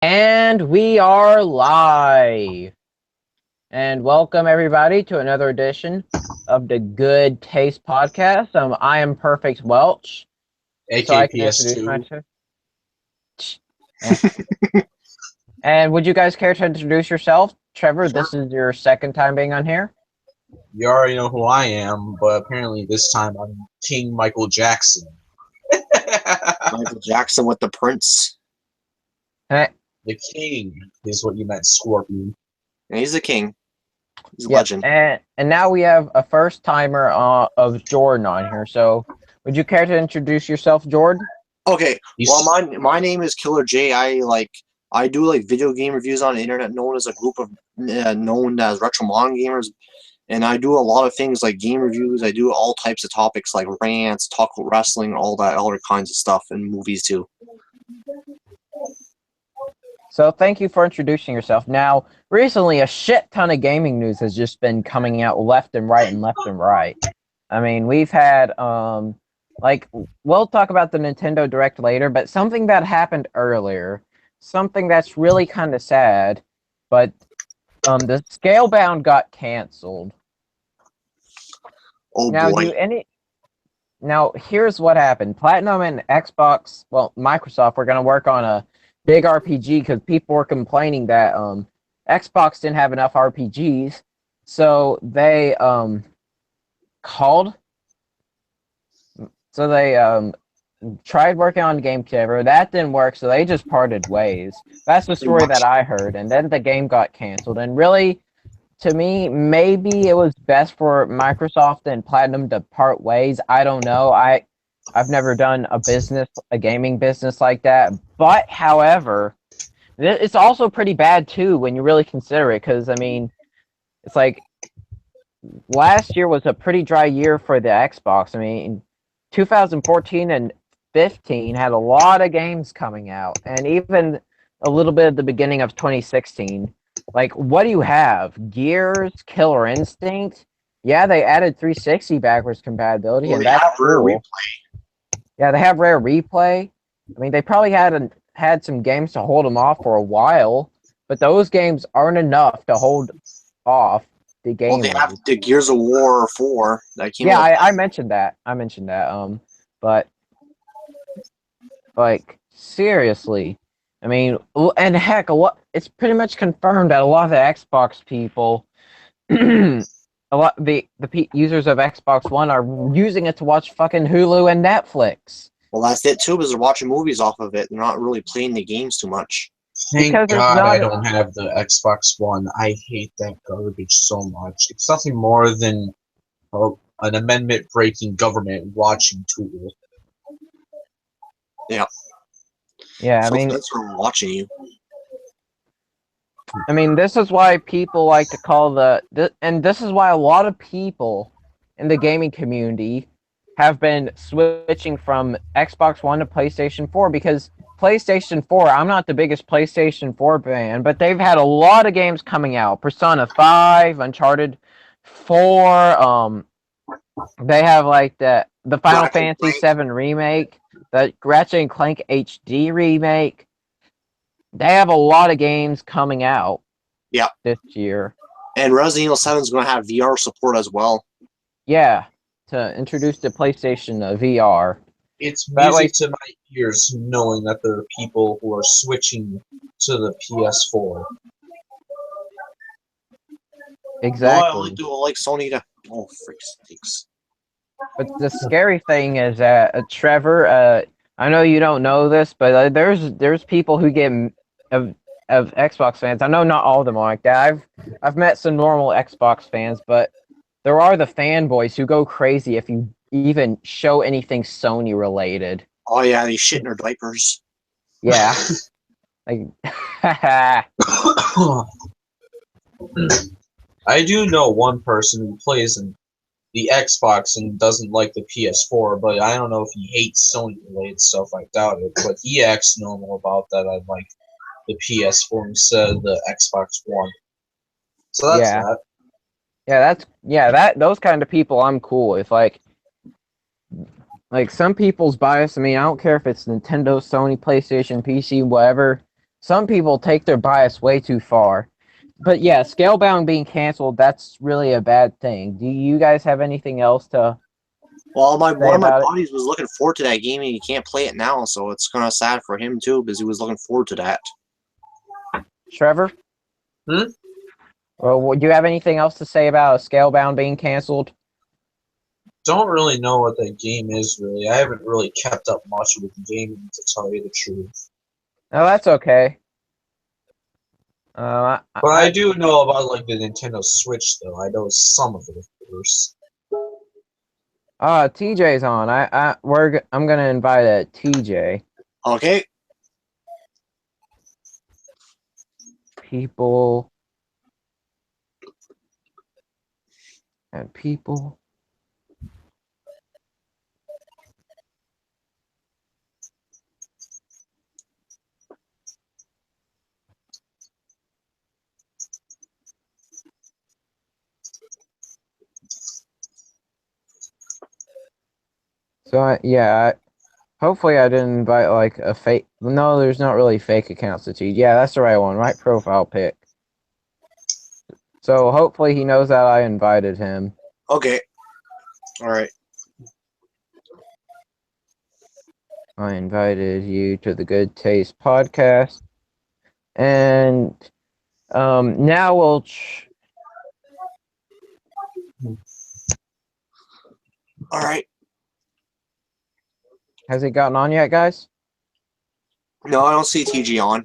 And we are live. And welcome everybody to another edition of the Good Taste Podcast. I am Perfect Welch, so I can introduce AKPS2. myself. Eh. And would you guys care to introduce yourself? Trevor, Sure. this is your second time being on here. You already know who I am, but apparently this time I'm King Michael Jackson. Michael Jackson with the Prince. Eh, The King is what you meant, Scorpion. And he's the king. He's a Yep, legend. and now we have a first timer of Jordan on here. So would you care to introduce yourself, Jordan? Okay. He's- Well, my name is Killer J. I do like video game reviews on the internet, known as a group of known as retro manga gamers, and I do a lot of things like game reviews. I do all types of topics like rants, talk about wrestling, all that other kinds of stuff, and movies too. So thank you for introducing yourself. Now, recently, a shit ton of gaming news has just been coming out left and right and left and right. I mean, we've had, we'll talk about the Nintendo Direct later, but something that happened earlier, something that's really kind of sad, but the Scalebound got canceled. Oh Now, boy. Now, here's what happened. Platinum and Xbox, well, Microsoft, were going to work on a big RPG because people were complaining that Xbox didn't have enough RPGs. So they tried working on Game Server. That didn't work, so they just parted ways. That's the story that I heard. And then the game got canceled. And really, to me, maybe it was best for Microsoft and Platinum to part ways. I don't know. I've never done a gaming business like that. But, however, it's also pretty bad, too, when you really consider it. Because, I mean, it's like, last year was a pretty dry year for the Xbox. I mean, 2014 and 15 had a lot of games coming out. And even a little bit at the beginning of 2016. Like, what do you have? Gears, Killer Instinct? Yeah, they added 360 backwards compatibility, Well, and they that's have Rare cool. Replay. Yeah, they have Rare Replay. I mean, they probably had some games to hold them off for a while, but those games aren't enough to hold off the game. Well, they have the Gears of War 4 that came out. I mentioned that. But like seriously, I mean, and heck, it's pretty much confirmed that a lot of the Xbox people, users of Xbox One are using it to watch fucking Hulu and Netflix. Well, that's it too, because they're watching movies off of it. They're not really playing the games too much. Thank Because it's God not I a- don't have the Xbox One. I hate that garbage so much. It's nothing more than an amendment-breaking government watching tool. Yeah. Yeah, So thanks for watching you. I mean, this is why people like to call and this is why a lot of people in the gaming community have been switching from Xbox One to PlayStation 4 because PlayStation 4, I'm not the biggest PlayStation 4 fan, but they've had a lot of games coming out. Persona 5, Uncharted 4, they have like the Final Fantasy 7 remake, the Ratchet and Clank HD remake. They have a lot of games coming out. Yeah. This year. And Resident Evil 7 is going to have VR support as well. Yeah, to introduce the PlayStation VR. It's That music to my ears knowing that there are people who are switching to the PS4. Exactly. Well, I like Sony to. Oh, freaks sakes. But the scary thing is that Trevor, I know you don't know this, but there's people who get of Xbox fans. I know not all of them are like that. I've met some normal Xbox fans, but there are the fanboys who go crazy if you even show anything Sony related. Oh yeah, they shit in their diapers. Yeah. Like, I do know one person who plays in the Xbox and doesn't like the PS4, but I don't know if he hates Sony-related stuff. I doubt it, but he acts normal about that. I like the PS4 instead of the Xbox One. So that's that. those kind of people I'm cool with. Like some people's bias. I mean, I don't care if it's Nintendo, Sony, PlayStation, PC, whatever. some people take their bias way too far. But yeah, Scalebound being canceled, that's really a bad thing. Do you guys have anything else to Well, say one of my about it? buddies was looking forward to that game, and he can't play it now, so it's kind of sad for him too, because he was looking forward to that. Trevor? Hmm? Well, do you have anything else to say about Scalebound being canceled? Don't really know what that game is, really. I haven't really kept up much with the game, to tell you the truth. No, that's okay. But I do know about, like, the Nintendo Switch, though. I know some of it, of course. TJ's on. I'm gonna invite a TJ. Okay. People and people. So yeah, hopefully I didn't invite like a fake. No, there's not really fake accounts to TJ. Yeah, that's the right one. Right profile pic. So hopefully he knows that I invited him. Okay. All right. I invited you to the Good Taste podcast, and now we'll. All right. Has it gotten on yet, guys? No, I don't see TG on.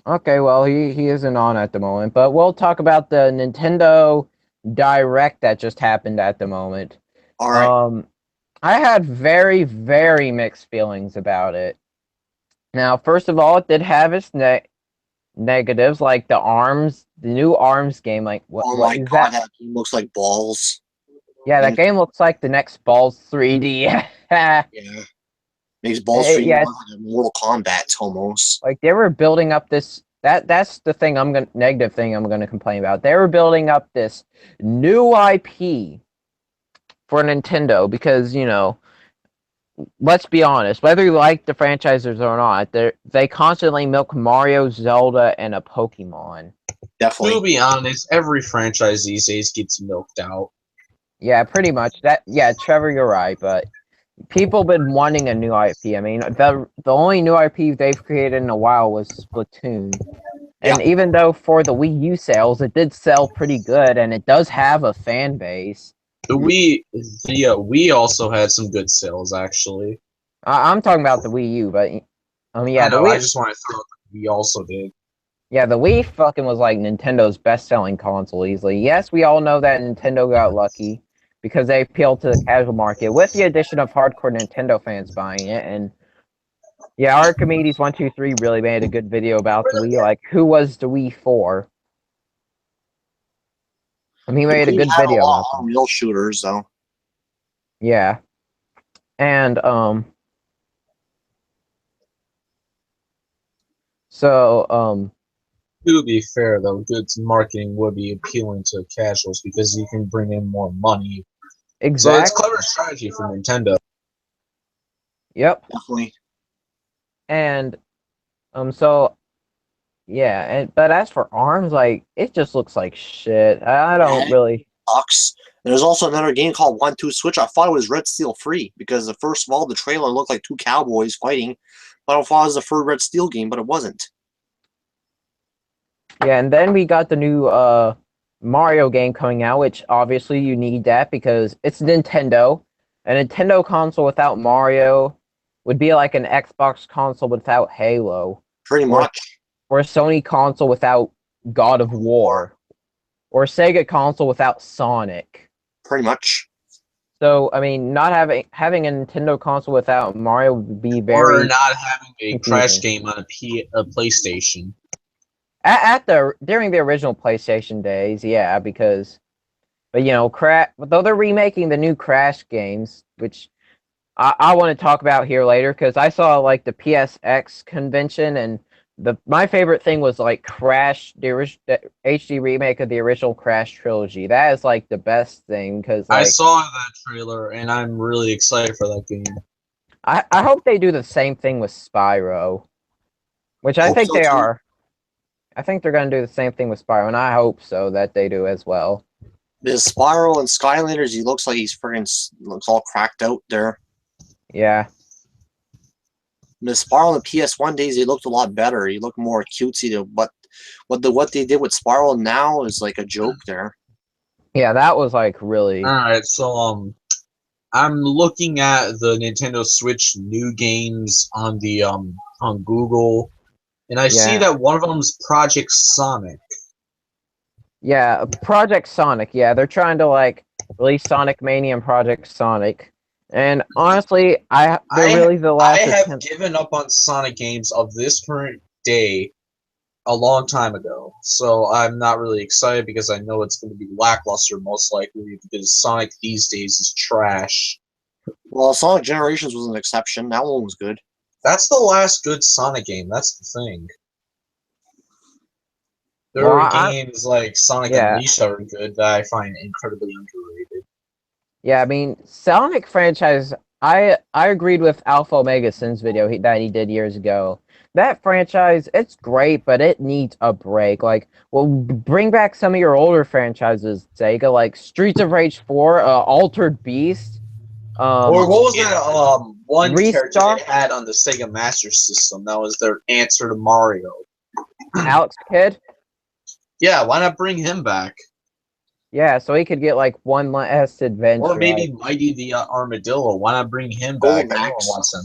Okay, well he isn't on at the moment, but we'll talk about the Nintendo Direct that just happened at the moment. All right. I had very, very mixed feelings about it. Now, first of all, it did have its negatives, like the new Arms game. Like, Oh what my is god, that? that game looks like balls. Yeah, that And game looks like the next Balls 3D. yeah, makes balls for you Yeah, look like Mortal Kombat almost. like they were building up this. That's the thing negative thing I'm gonna complain about. They were building up this new IP for Nintendo because let's be honest, whether you like the franchises or not, they constantly milk Mario, Zelda, and a Pokemon. To Definitely. be honest, every franchise these days gets milked out. Yeah, pretty much. Yeah, Trevor, you're right, but people been wanting a new IP. I mean, the only new IP they've created in a while was Splatoon. And even though for the Wii U sales, it did sell pretty good, and it does have a fan base. The Wii also had some good sales, actually. I'm talking about the Wii U, but yeah, I the know, Wii. I just want to throw out that we also did. Yeah, the Wii fucking was like Nintendo's best-selling console easily. Yes, we all know that Nintendo got lucky because they appealed to the casual market with the addition of hardcore Nintendo fans buying it. And yeah, Archimedes123 really made a good video about the Wii, like who was the Wii for? And he made a We good had a video lot about of them. real shooters though. Yeah. And so To be fair, though, good marketing would be appealing to casuals because you can bring in more money. So it's exactly. clever strategy for Nintendo. Yep. Definitely. And so yeah, but as for Arms, like it just looks like shit. I don't Yeah, really. sucks. There's also another game called 1-2 Switch. I thought it was Red Steel Free because first of all, the trailer looked like two cowboys fighting. But I thought it was the first Red Steel game, but it wasn't. Yeah, and then we got the new Mario game coming out, which obviously you need that because it's Nintendo. A Nintendo console without Mario would be like an Xbox console without Halo, Pretty or much. or a Sony console without God of War, or a Sega console without Sonic. Pretty much. So I mean, not having a Nintendo console without Mario would be Or very not having a Crash confusing. game on a PlayStation. During the original PlayStation days, yeah, because but though they're remaking the new Crash games, which I want to talk about here later, because I saw like the PSX convention, and my favorite thing was like Crash, the HD remake of the original Crash trilogy. That is like the best thing, because I like saw that trailer, and I'm really excited for that game. I hope they do the same thing with Spyro. which I Hope think so, they too. are. I think they're going to do the same thing with Spyro, and I hope so that they do as well. There's Spyro and Skylanders. He looks like he's looks all cracked out there. Yeah. The Spyro on the PS1 days, he looked a lot better. He looked more cutesy. But what they did with Spyro now is like a joke there. Yeah, that was like really. Alright, so I'm looking at the Nintendo Switch new games on the on Google, and I see Yeah. that one of them's Project Sonic. Yeah, Project Sonic. Yeah, they're trying to like release Sonic Mania and Project Sonic. And honestly, they're really the I last have attempt. given up on Sonic games of this current day a long time ago, so I'm not really excited because I know it's going to be lackluster most likely because Sonic these days is trash. Well, Sonic Generations was an exception. That one was good. That's the last good Sonic game. That's the thing. There Well, are games like Sonic yeah. Unleashed that are good that I find incredibly underrated. Yeah, I mean, Sonic franchise. I agreed with Alpha Omega Sin's video that he did years ago. That franchise, it's great, but it needs a break. Like, well, bring back some of your older franchises, Sega, like Streets of Rage 4, Altered Beast. Or what was that one character Ristar, they had on the Sega Master System that was their answer to Mario? Alex Kidd. Yeah, why not bring him back? Yeah, so he could get like one last adventure. Or maybe Mighty the Armadillo. Why not bring him Golden back? Everyone Axe. wants him.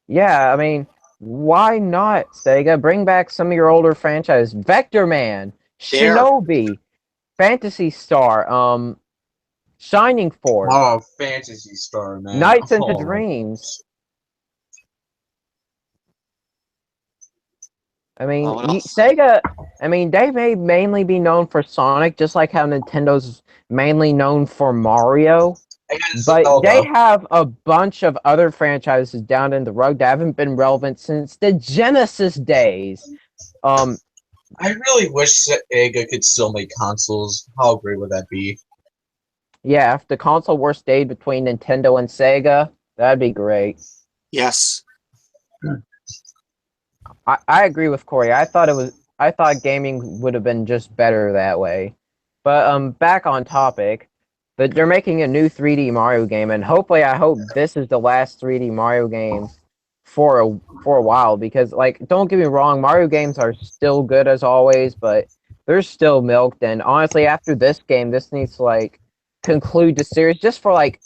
Yeah, I mean, why not, Sega? Bring back some of your older franchises. Vector Man, There. Shinobi, Phantasy Star, Shining Force, Oh, Phantasy Star, man. Nights into Oh. Dreams. I mean, What else? Sega, I mean, they may mainly be known for Sonic, just like how Nintendo's mainly known for Mario. But they have a bunch of other franchises down in the road that haven't been relevant since the Genesis days. I really wish Sega could still make consoles. How great would that be? Yeah, if the console war stayed between Nintendo and Sega, that'd be great. Yes. I agree with Corey. I thought gaming would have been just better that way. But back on topic, but they're making a new 3D Mario game, and I hope this is the last 3D Mario game for a while, because like, don't get me wrong, Mario games are still good as always, but they're still milked, and honestly, after this game, this needs to like conclude the series just for like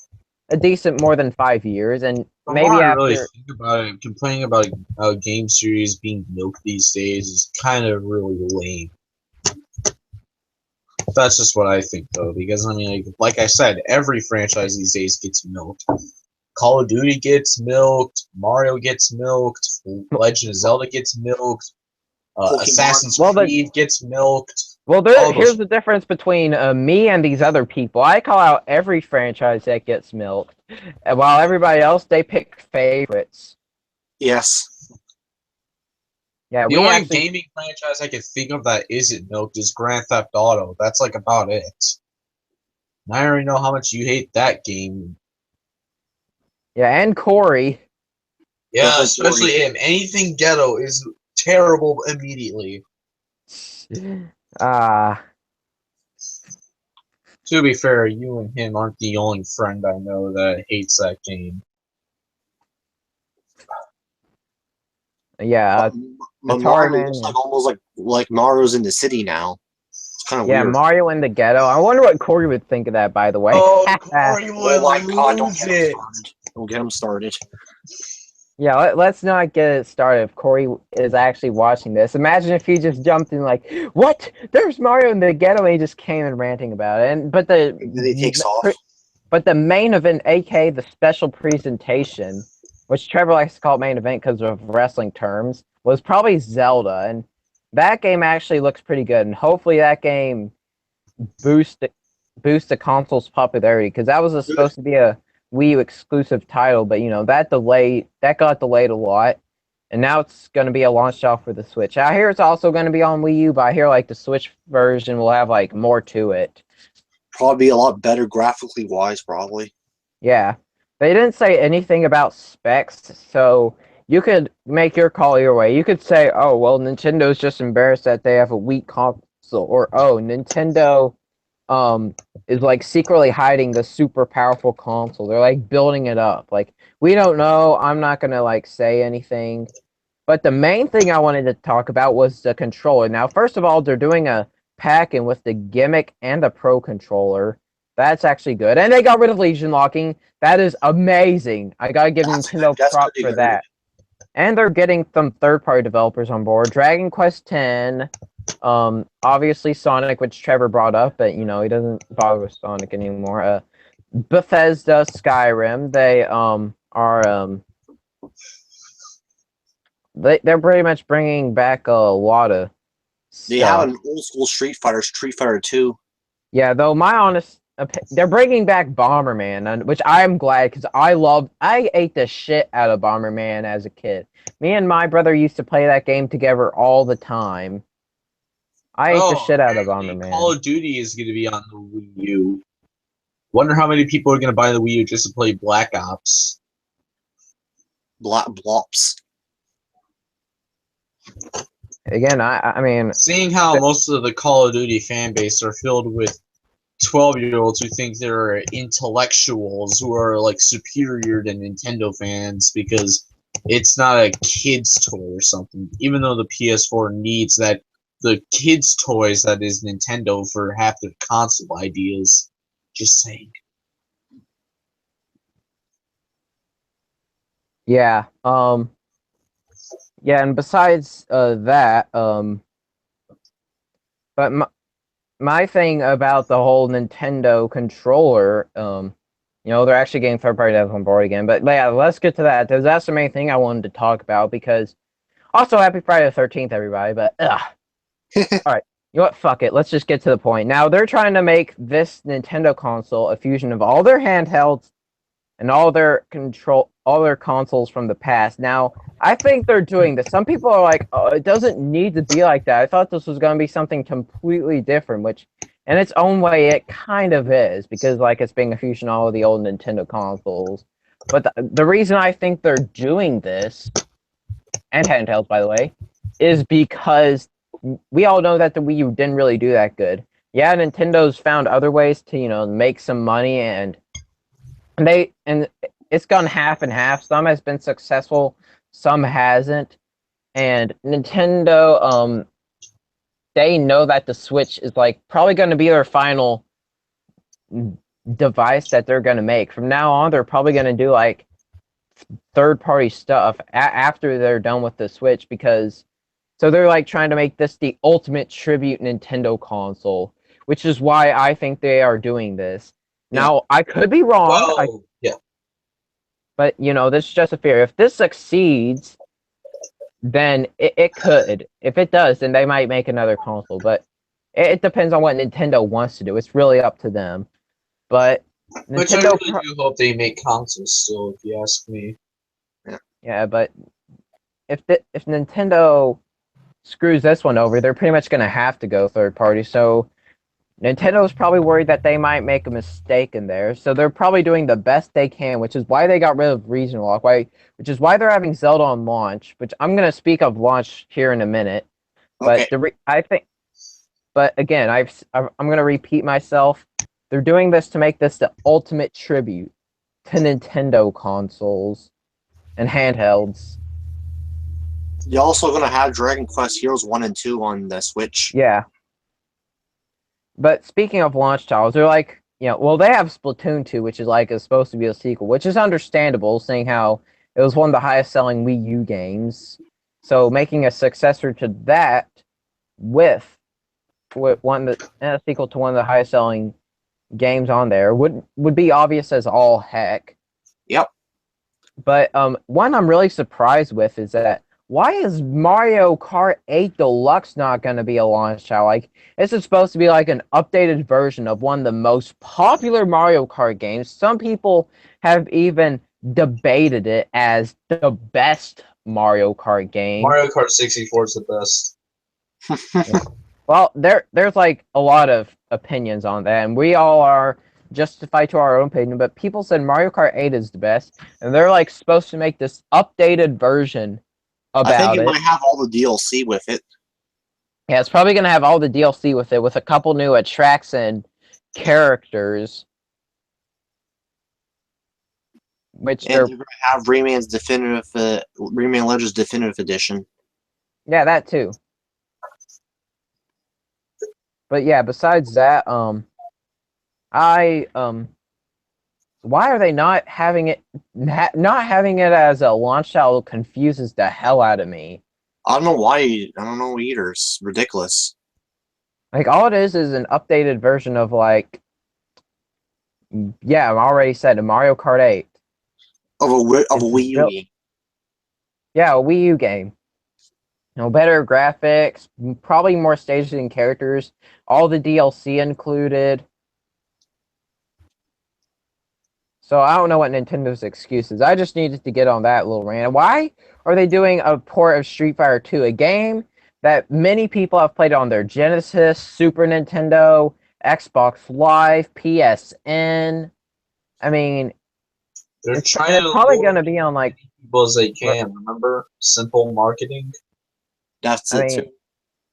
a decent more than 5 years, and The maybe more I after. really think about it, complaining about a game series being milked these days is kind of really lame. That's just what I think, though, because I mean, like I said, every franchise these days gets milked. Call of Duty gets milked, Mario gets milked, Legend of Zelda gets milked, Assassin's Creed gets milked. Well, here's the difference between me and these other people. I call out every franchise that gets milked, while everybody else, they pick favorites. Yes. Yeah, the only gaming franchise I can think of that isn't milked is Grand Theft Auto. That's like about it. And I already know how much you hate that game. Yeah, and Corey. Yeah, especially him. Anything ghetto is terrible immediately. To be fair, you and him aren't the only friend I know that hates that game. Yeah, Mario looks like almost like Mario's in the city now. It's kind of weird. Yeah, Mario in the ghetto. I wonder what Corey would think of that, by the way. Oh, Corey would lose it. Don't get him started. Yeah, let's not get it started if Corey is actually watching this. Imagine if he just jumped in like, what? There's Mario in the ghetto, and he just came in ranting about it. But he takes off. But the main event, aka the special presentation, which Trevor likes to call main event because of wrestling terms, was probably Zelda, and that game actually looks pretty good. And hopefully that game boosts the console's popularity, because that was supposed to be a Wii U exclusive title, but you know that got delayed a lot, and now it's going to be a launch title for the Switch. I hear it's also going to be on Wii U, but I hear like the Switch version will have like more to it. Probably a lot better graphically wise, probably. Yeah, they didn't say anything about specs, so you could make your call your way. You could say, "Oh, well, Nintendo's just embarrassed that they have a weak console," or "Oh, Nintendo is like secretly hiding the super powerful console. They're like building it up." Like, we don't know. I'm not gonna like say anything. But the main thing I wanted to talk about was the controller. Now, first of all, they're doing a pack-in with the gimmick and the Pro controller. That's actually good. And they got rid of Legion locking. That is amazing. I gotta give Nintendo That's props pretty for good. that. And they're getting some third-party developers on board. Dragon Quest X, obviously Sonic, which Trevor brought up, but you know he doesn't bother with Sonic anymore. Bethesda, Skyrim. They are they're pretty much bringing back a lot of They have stuff. an old school Street Fighter 2. Yeah, though my honest, they're bringing back Bomberman, which I'm glad because I ate the shit out of Bomberman as a kid. Me and my brother used to play that game together all the time. I ate the Oh, shit out of apparently Call Bomberman. of Duty is going to be on the Wii U. Wonder how many people are going to buy the Wii U just to play Black Ops. Blops. Again, I mean, Seeing how most of the Call of Duty fan base are filled with 12-year-olds who think they're intellectuals who are like superior to Nintendo fans because it's not a kid's toy or something. Even though the PS4 needs the kids' toys that is Nintendo for half their console ideas. Just saying. yeah, yeah, and besides that, but my thing about the whole Nintendo controller, you know, they're actually getting third-party devs on board again. But yeah, let's get to that. That's the main thing I wanted to talk about because also happy Friday the 13th, everybody. But all right, you know what? Fuck it. Let's just get to the point. Now they're trying to make this Nintendo console a fusion of all their handhelds and all their consoles from the past. Now, I think they're doing this. Some people are like, "Oh, it doesn't need to be like that. I thought this was going to be something completely different," which, in its own way, it kind of is because, like, it's being a fusion of all of the old Nintendo consoles. But the reason I think they're doing this, and handhelds, by the way, is because we all know that the Wii U didn't really do that good. Yeah, Nintendo's found other ways to, you know, make some money and it's gone half and half. Some has been successful, some hasn't. And Nintendo, they know that the Switch is like probably going to be their final device that they're going to make. From now on, they're probably going to do like third-party stuff after they're done with the Switch because so they're like trying to make this the ultimate tribute Nintendo console, which is why I think they are doing this. Now, I could be wrong. Well, yeah. But, you know, this is just a fear. If this succeeds, then it could. If it does, then they might make another console. But it depends on what Nintendo wants to do. It's really up to them. But Which I Nintendo, really do hope they make consoles still, if you ask me. yeah, but if Nintendo screws this one over, they're pretty much going to have to go third party. So Nintendo's probably worried that they might make a mistake in there, so they're probably doing the best they can, which is why they got rid of regional lock, which is why they're having Zelda on launch, which I'm going to speak of launch here in a minute. Okay. But I think, but again, I'm going to repeat myself. They're doing this to make this the ultimate tribute to Nintendo consoles and handhelds. You're also gonna have Dragon Quest Heroes 1 and 2 on the Switch. Yeah. But speaking of launch titles, they're like, you know, well, they have Splatoon 2, which is like is supposed to be a sequel, which is understandable, seeing how it was one of the highest selling Wii U games. So making a successor to that with a sequel to one of the highest selling games on there would be obvious as all heck. Yep. But one I'm really surprised with is that why is Mario Kart 8 Deluxe not going to be a launch title? Like, this is supposed to be like an updated version of one of the most popular Mario Kart games. Some people have even debated it as the best Mario Kart game. Mario Kart 64 is the best. Well, there's like a lot of opinions on that, and we all are justify to our own opinion, but people said Mario Kart 8 is the best, and they're like supposed to make this updated version I think about it it. might have all the DLC with it. Yeah, it's probably gonna have all the DLC with it, with a couple new attracts and characters, which And they're they're gonna have Rayman Legends Definitive Edition. yeah, that too. But yeah, besides that, I why are they not having it not having it as a launch title confuses the hell out of me. I don't know why. I don't know either. It's ridiculous. Like all it is an updated version of like yeah, I'm already said a Mario Kart 8. Of a Wii U real- game. Yeah, a Wii U game. Better graphics, probably more stages and characters, all the DLC included. So I don't know what Nintendo's excuse is. I just needed to get on that little rant. Why are they doing a port of Street Fighter 2, a game that many people have played on their Genesis, Super Nintendo, Xbox Live, PSN? I mean, They're it's trying to probably lure going to be on like. people as they can. Remember, simple marketing. That's I it mean, too.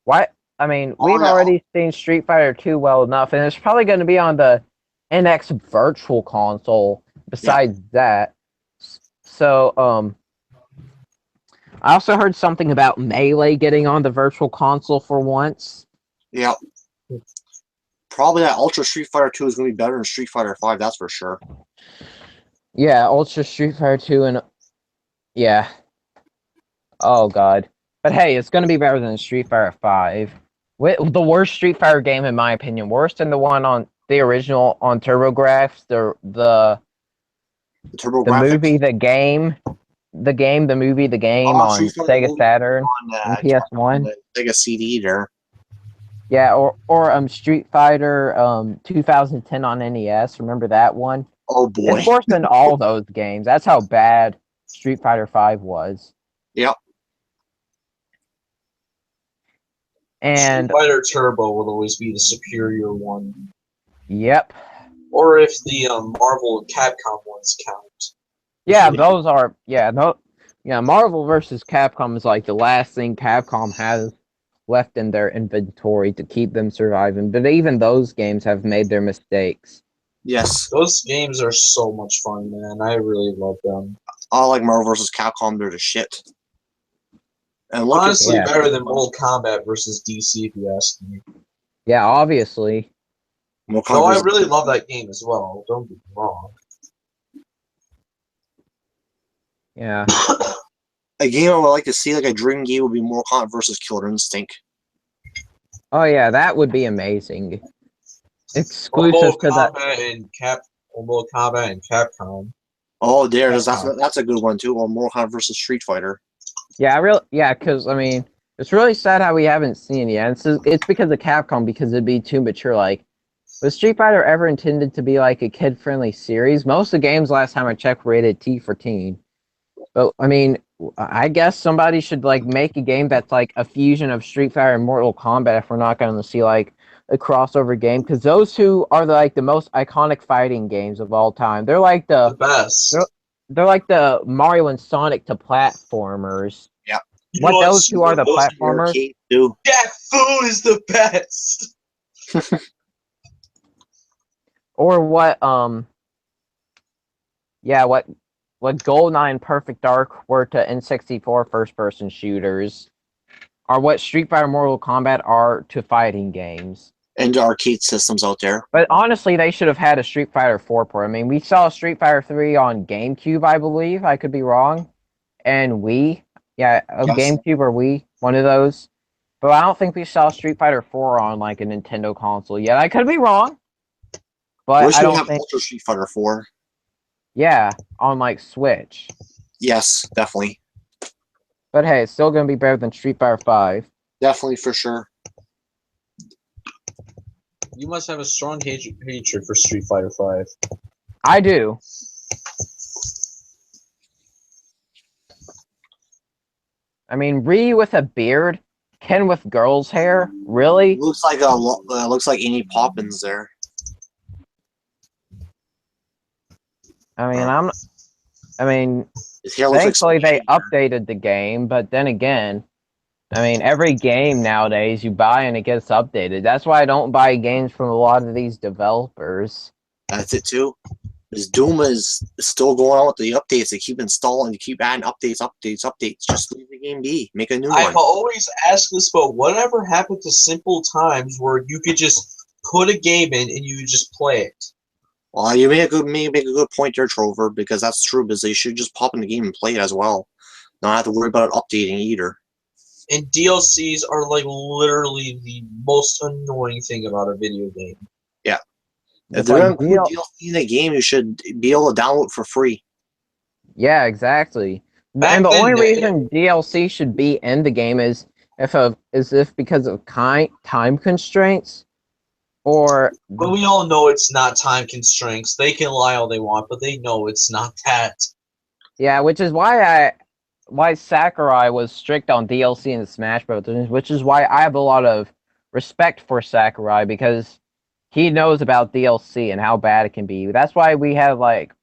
why? I mean, Oh, we've yeah. already seen Street Fighter 2 well enough, and it's probably going to be on the NX Virtual Console. Besides that, so I also heard something about Melee getting on the Virtual Console for once. Yeah. Probably that Ultra Street Fighter 2 is going to be better than Street Fighter 5, that's for sure. Yeah, Ultra Street Fighter 2 and yeah. Oh god. But hey, it's going to be better than Street Fighter 5. The worst Street Fighter game in my opinion, worse than the one on the original on TurboGrafx, the TurboGrafx movie, the game, the movie, the game on Street Fighter Sega Saturn on and PS1. the Sega CD there. Yeah, or Street Fighter 2010 on NES. Remember that one? Oh boy. It's worse than all those games. That's how bad Street Fighter 5 was. Yep. And Street Fighter Turbo will always be the superior one. yep. Or if the Marvel and Capcom ones count. Yeah, those are Marvel versus Capcom is like the last thing Capcom has left in their inventory to keep them surviving. But even those games have made their mistakes. Yes. Those games are so much fun, man. I really love them. I like Marvel vs. Capcom, they're the shit. And look Honestly, Yeah. better than Mortal Kombat versus DC, if you ask me. Yeah, obviously. Though I really love that game as well. Don't get me wrong. Yeah. A game I would like to see, like a dream game, would be Mortal Kombat versus Killer Instinct. Oh yeah, that would be amazing. Or Exclusive Mortal to that. Mortal Kombat and Capcom. Oh, that's a good one too. Or Mortal Kombat versus Street Fighter. Yeah, because I mean, it's really sad how we haven't seen it yet. It's because of Capcom, because it'd be too mature. Like, was Street Fighter ever intended to be like a kid-friendly series? Most of the games last time I checked were rated T for teen. But I mean, I guess somebody should like make a game that's like a fusion of Street Fighter and Mortal Kombat if we're not going to see like a crossover game, because those two are the most iconic fighting games of all time. They're like The best. they're like the Mario and Sonic to platformers. Yeah. Those two are the platformers? Jack Fu is the best. Or what what GoldenEye and Perfect Dark were to N64 first-person shooters, are what Street Fighter and Mortal Kombat are to fighting games. And arcade systems out there. But honestly, they should have had a Street Fighter 4 port. I mean, we saw Street Fighter 3 on GameCube, I believe. I could be wrong. And Wii. Yeah, Yes. GameCube or Wii. One of those. But I don't think we saw Street Fighter 4 on like a Nintendo console yet. I could be wrong. But Wish I we don't have think... Ultra Street Fighter 4. Yeah, on like Switch. Yes, definitely. But hey, it's still going to be better than Street Fighter 5. Definitely, for sure. You must have a strong hatred for Street Fighter 5. I do. I mean, Ryu with a beard, Ken with girl's hair, really? Looks like Annie Poppins there. I mean, I mean, His hair looks like thankfully they Space Jam. updated the game, but then again, I mean, every game nowadays you buy and it gets updated. That's why I don't buy games from a lot of these developers. That's it too. This Doom is still going on with the updates. They keep installing, they keep adding updates. Just leave the game be. Make a new I've one. always asked this, but whatever happened to simple times where you could just put a game in and you just play it? Well, you make a good point there, Trover, because that's true. Because they should just pop in the game and play it as well. Not have to worry about it updating either. And DLCs are like literally the most annoying thing about a video game. Yeah. If It's they're like gonna include DLC in the game, you should be able to download for free. Yeah, exactly. Back And the then, only reason DLC should be in the game is if because of time constraints, or but we all know it's not time constraints. They can lie all they want, but they know it's not that. yeah, which is why Sakurai was strict on DLC in Smash Bros. Which is why I have a lot of respect for Sakurai because he knows about DLC and how bad it can be. That's why we have like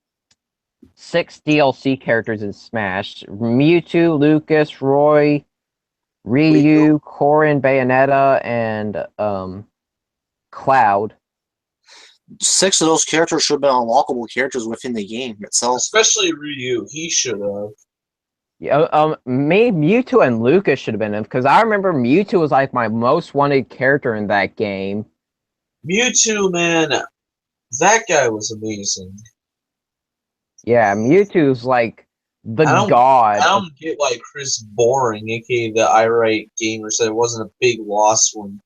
6 DLC characters in Smash: Mewtwo, Lucas, Roy, Ryu, Corrin, Bayonetta, and Cloud. 6 of those characters should have been unlockable characters within the game itself. Especially Ryu. He should have. Yeah, Mewtwo and Lucas should have been in because I remember Mewtwo was like my most wanted character in that game. Mewtwo, man, that guy was amazing. Yeah, Mewtwo's like the I god. don't get why Chris Boring, aka the irate gamer, said it wasn't a big loss when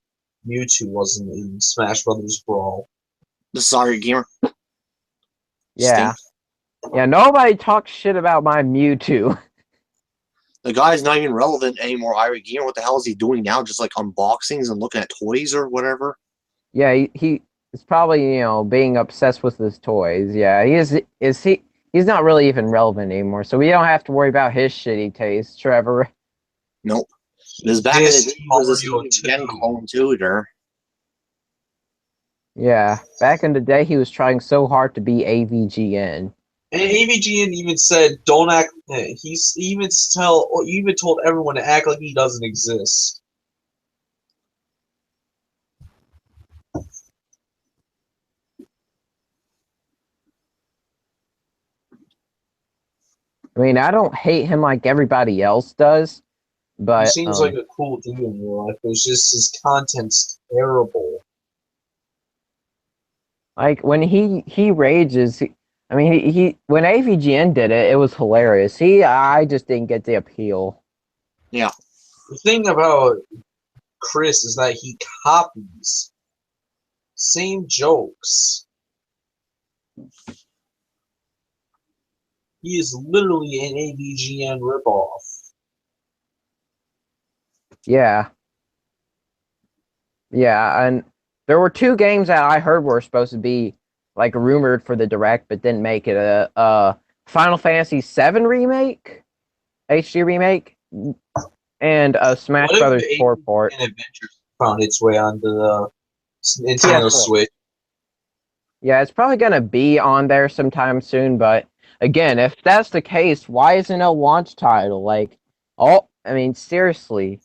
Mewtwo wasn't in Smash Brothers Brawl. Sorry, gamer. Yeah, Stink. yeah. Nobody talks shit about my Mewtwo. The guy's not even relevant anymore, Irate Gamer. What the hell is he doing now? Just like unboxings and looking at toys or whatever? Yeah, he is probably being obsessed with his toys. Yeah, he is he. He's not really even relevant anymore, so we don't have to worry about his shitty taste, Trevor. Nope. This back in the This day was this Mario Gen 2. clone too there. Yeah, back in the day, he was trying so hard to be AVGN. And AVGN even said, "Don't act." He's even told everyone to act like he doesn't exist. I mean, I don't hate him like everybody else does, He but seems like a cool dude in real life. It's just his content's terrible. like when he rages, I mean, he when AVGN did it, it was hilarious. I just didn't get the appeal. Yeah. The thing about Chris is that he copies same jokes. He is literally an AVGN ripoff. Yeah, yeah, and there were 2 games that I heard were supposed to be like rumored for the direct, but didn't make it. Final Fantasy VII remake, HD remake, and a Smash What if Brothers the 4 port. AVGN Adventures found its way onto the Nintendo PS4. Switch? Yeah, it's probably gonna be on there sometime soon, but again, if that's the case, why isn't it a launch title? Like, I mean, seriously,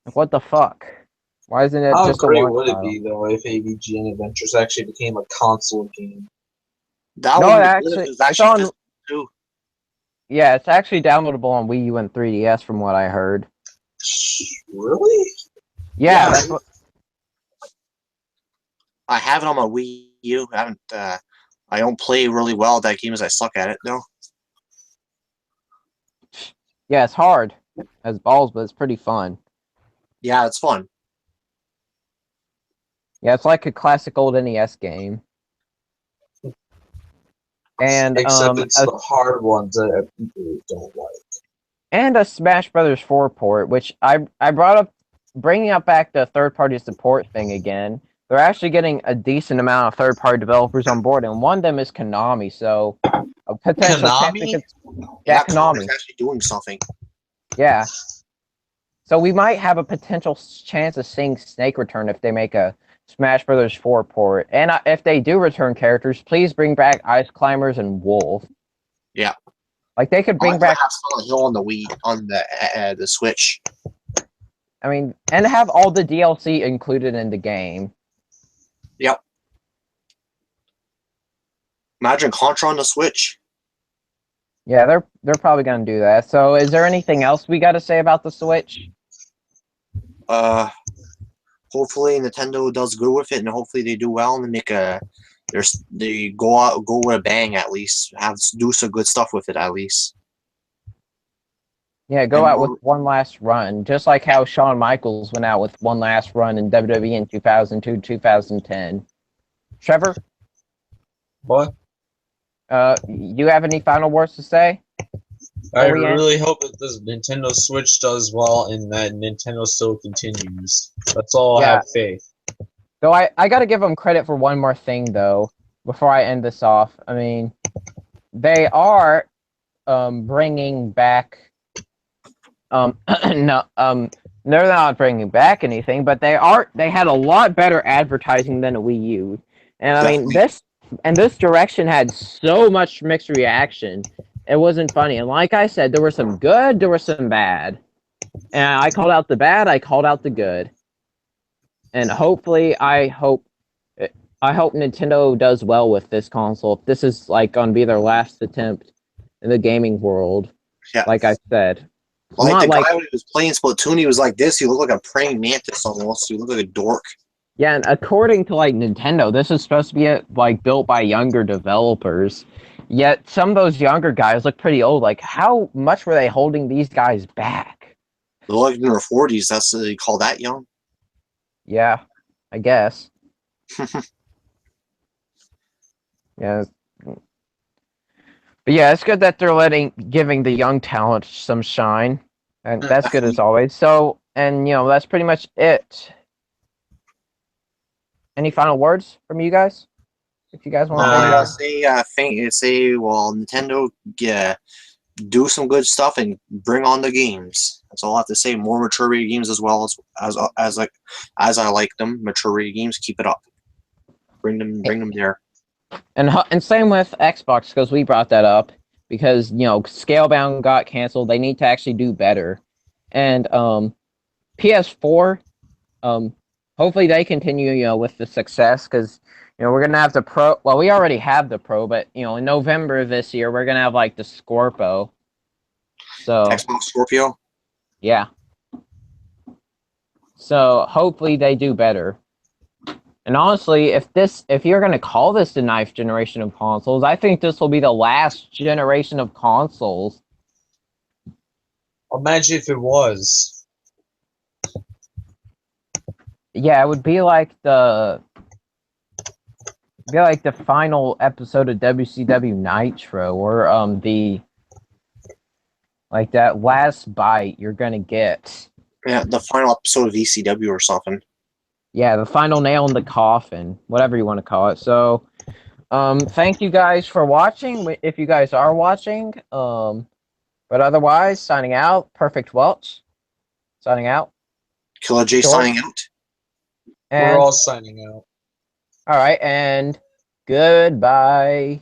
like, what the fuck? Why isn't it How just a great launch would it title? be though if AVGN Adventures actually became a console game? That No, one it was actually, good. It was it's actually on. physical too. Yeah, it's actually downloadable on Wii U and 3DS, from what I heard. Really? Yeah, that's what. I have it on my Wii U. I haven't. I don't play really well at that game as I suck at it though. Yeah, it's hard as balls, but it's pretty fun. Yeah, it's fun. Yeah, it's like a classic old NES game. And Except it's the hard ones that people don't like. and a Smash Brothers 4 port, which I brought up, bringing up back the third-party support thing again. They're actually getting a decent amount of third-party developers on board, and one of them is Konami. So a potential chance we Konami? could, Yeah, Konami. Konami's actually doing something. Yeah. So we might have a potential chance of seeing Snake return if they make a Smash Brothers 4 port. And if they do return characters, please bring back Ice Climbers and Wolf. Yeah. Like they could I bring like to back. have Silent Hill on the Wii on the Switch. I mean, and have all the DLC included in the game. Yep. Imagine Contra on the Switch. Yeah, they're probably gonna do that. So, is there anything else we got to say about the Switch? Hopefully Nintendo does good with it, and hopefully they do well and make they go with a bang at least. Do some good stuff with it at least. Yeah, go And out with one last run, just like how Shawn Michaels went out with one last run in WWE in 2002, 2010. Trevor, What? you have any final words to say? I we end? really hope that this Nintendo Switch does well and that Nintendo still continues. That's all I Yeah. have faith. So I got to give them credit for one more thing though before I end this off. I mean, they are bringing back no they're not bringing back anything, but they had a lot better advertising than a Wii U. And I mean this direction had so much mixed reaction. It wasn't funny. And like I said, there were some good, there were some bad. And I called out the bad, I called out the good. And hopefully I hope Nintendo does well with this console. If this is like gonna be their last attempt in the gaming world. Yeah. Like I said. Like Not the like guy who was playing Splatoon, he was like this. He looked like a praying mantis almost. He looked like a dork. yeah, and according to like Nintendo, this is supposed to be like built by younger developers. Yet some of those younger guys look pretty old. Like how much were they holding these guys back? They're like in their 40s. That's they call that young. Yeah, I guess. Yeah. But yeah, it's good that they're giving the young talent some shine. And that's good as always. So, and that's pretty much it. Any final words from you guys? If you guys want to Say, well, Nintendo, do some good stuff and bring on the games. That's all I have to say. More mature rated games as well as I like them. Mature rated games, keep it up. Bring them there. And same with Xbox, because we brought that up, because Scalebound got canceled. They need to actually do better. And PS4, hopefully they continue with the success, because we're gonna have the Pro. Well, we already have the Pro, but in November of this year we're gonna have like the Scorpio. So Xbox Scorpio. Yeah. So hopefully they do better. And honestly, if you're gonna call this the ninth generation of consoles, I think this will be the last generation of consoles. Imagine if it was. Yeah, it would be like the final episode of WCW Nitro, or the like that last bite you're gonna get. Yeah, the final episode of ECW or something. Yeah, the final nail in the coffin, whatever you want to call it. So, thank you guys for watching. If you guys are watching, but otherwise, signing out. Perfect Welch, signing out. Killer J signing out. We're all signing out. All right, and goodbye.